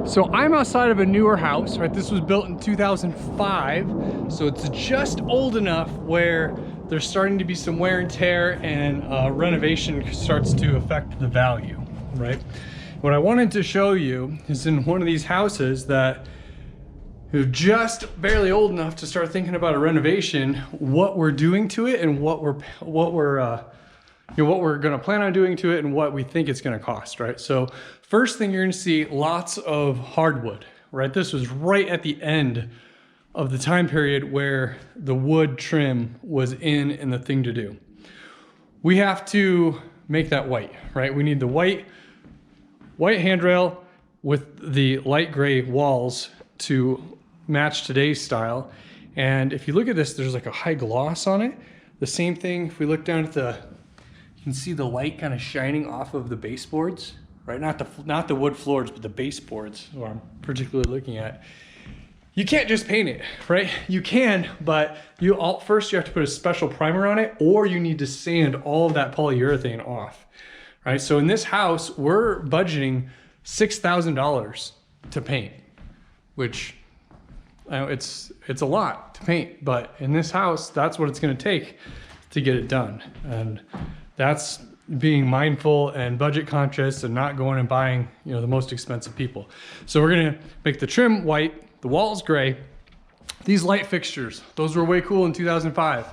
So I'm outside of a newer house, right? This was built in 2005, so it's just old enough where there's starting to be some wear and tear, and renovation starts to affect the value, right? What I wanted to show you is in one of these houses that is just barely old enough to start thinking about a renovation, what we're doing to it and what we're gonna plan on doing to it and what we think it's gonna cost, right? So first thing you're gonna see, lots of hardwood, right? This was right at the end of the time period where the wood trim was in and the thing to do. We have to make that white, right? We need the white handrail with the light gray walls to match today's style. And if you look at this, there's like a high gloss on it. The same thing, if we look down at you can see the light kind of shining off of the baseboards, right? Not the wood floors, but the baseboards, what I'm particularly looking at. You can't just paint it, right? You can, but first you have to put a special primer on it, or you need to sand all of that polyurethane off, right? So in this house, we're budgeting $6,000 to paint, which it's a lot to paint, but in this house, that's what it's gonna take to get it done. And that's being mindful and budget conscious and not going and buying, the most expensive people. So we're gonna make the trim white, the walls gray. These light fixtures, those were way cool in 2005.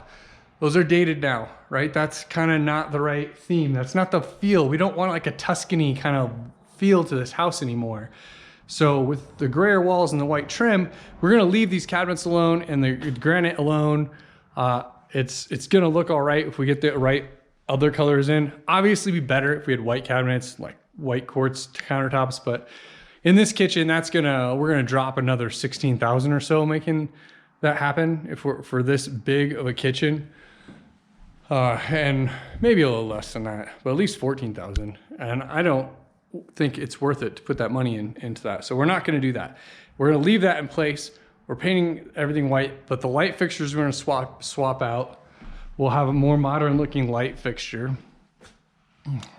Those are dated now, right? That's kind of not the right theme. That's not the feel. We don't want like a Tuscany kind of feel to this house anymore. So with the grayer walls and the white trim, we're gonna leave these cabinets alone and the granite alone. It's gonna look all right if we get the right other colors in. Obviously be better if we had white cabinets, like white quartz countertops, but in this kitchen, we're gonna drop another 16,000 or so making that happen if we're for this big of a kitchen. And maybe a little less than that, but at least 14,000. And I don't think it's worth it to put that money into that. So we're not gonna do that. We're gonna leave that in place. We're painting everything white, but the light fixtures we're gonna swap out. We'll have a more modern looking light fixture.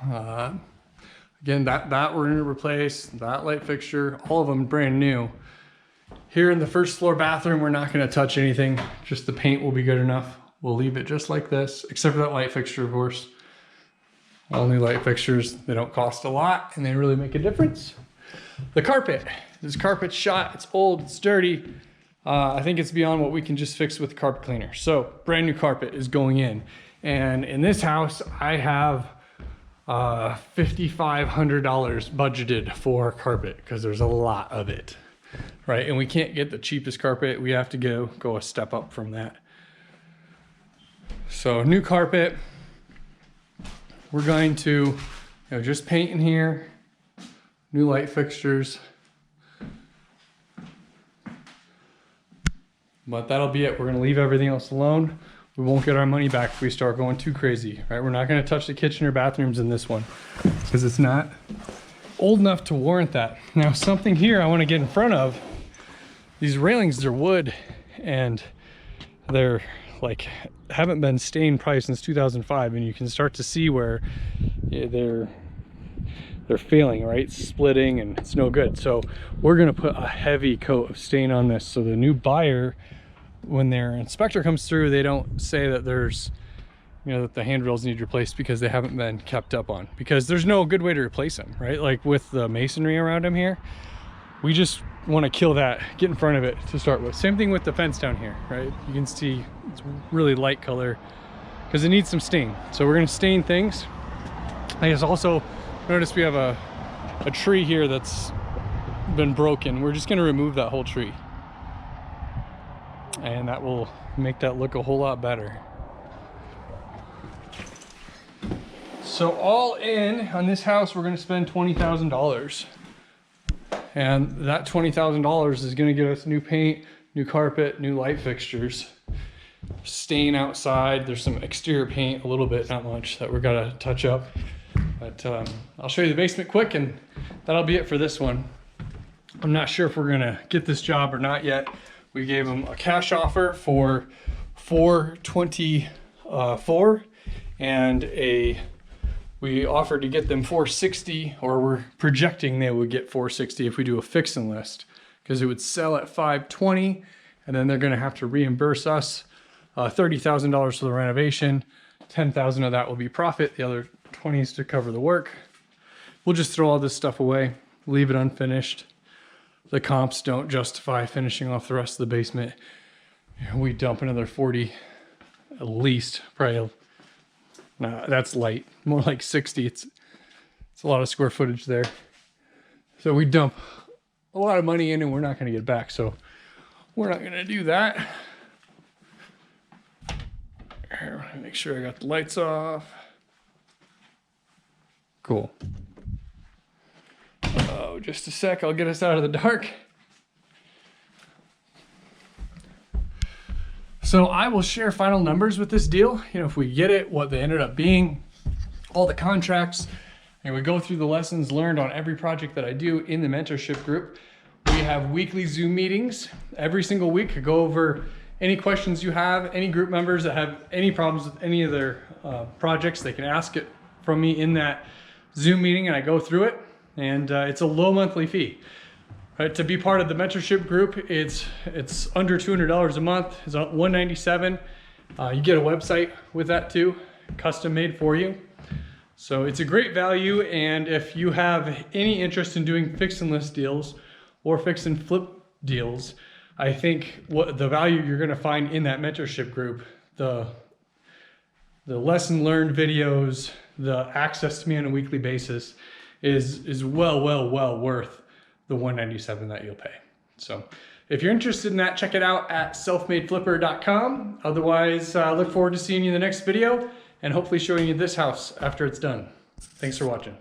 Again, that we're gonna replace, that light fixture, all of them brand new. Here in the first floor bathroom, we're not gonna touch anything. Just the paint will be good enough. We'll leave it just like this, except for that light fixture, of course. All new light fixtures, they don't cost a lot and they really make a difference. The carpet, this carpet's shot, it's old, it's dirty. I think it's beyond what we can just fix with carpet cleaner. So brand new carpet is going in. And in this house, I have $5,500 budgeted for carpet because there's a lot of it, right? And we can't get the cheapest carpet. We have to go a step up from that. So new carpet. We're going to just paint in here, new light fixtures. But that'll be it. We're gonna leave everything else alone. We won't get our money back if we start going too crazy, right? We're not gonna touch the kitchen or bathrooms in this one because it's not old enough to warrant that. Now, something here I wanna get in front of, these railings are wood and they're like, haven't been stained probably since 2005, and you can start to see where they're failing, right? Splitting, and it's no good. So we're gonna put a heavy coat of stain on this so the new buyer, when their inspector comes through, they don't say that there's, that the handrails need replaced because they haven't been kept up on, because there's no good way to replace them, right? Like with the masonry around them here, we just want to kill that, get in front of it to start with. Same thing with the fence down here, right? You can see it's really light color because it needs some stain. So we're gonna stain things. I guess also notice we have a tree here that's been broken. We're just gonna remove that whole tree, and that will make that look a whole lot better. So all in on this house, we're gonna spend $20,000. And that $20,000 is gonna get us new paint, new carpet, new light fixtures, stain outside. There's some exterior paint, a little bit, not much, that we're gonna touch up. But I'll show you the basement quick, and that'll be it for this one. I'm not sure if we're gonna get this job or not yet. We gave them a cash offer for $424 and a We offered to get them 460, or we're projecting they would get 460 if we do a fix and list, because it would sell at 520, and then they're going to have to reimburse us $30,000 for the renovation. 10,000 of that will be profit. The other 20 is to cover the work. We'll just throw all this stuff away, leave it unfinished. The comps don't justify finishing off the rest of the basement. We dump another 40 at least, probably. Nah, that's light, more like 60. It's a lot of square footage there. So we dump a lot of money in and we're not going to get back. So we're not going to do that. Here, make sure I got the lights off. Cool. Oh, just a sec. I'll get us out of the dark. So I will share final numbers with this deal. You know, if we get it, what they ended up being, all the contracts, and we go through the lessons learned on every project that I do in the mentorship group. We have weekly Zoom meetings every single week to go over any questions you have, any group members that have any problems with any of their projects, they can ask it from me in that Zoom meeting and I go through it. And it's a low monthly fee. Right, to be part of the mentorship group, it's under $200 a month. It's $197. You get a website with that too, custom made for you. So it's a great value. And if you have any interest in doing fix and list deals or fix and flip deals, I think what the value you're going to find in that mentorship group, the lesson learned videos, the access to me on a weekly basis is well worth the $197 that you'll pay. So if you're interested in that, check it out at selfmadeflipper.com. Otherwise, look forward to seeing you in the next video and hopefully showing you this house after it's done. Thanks for watching.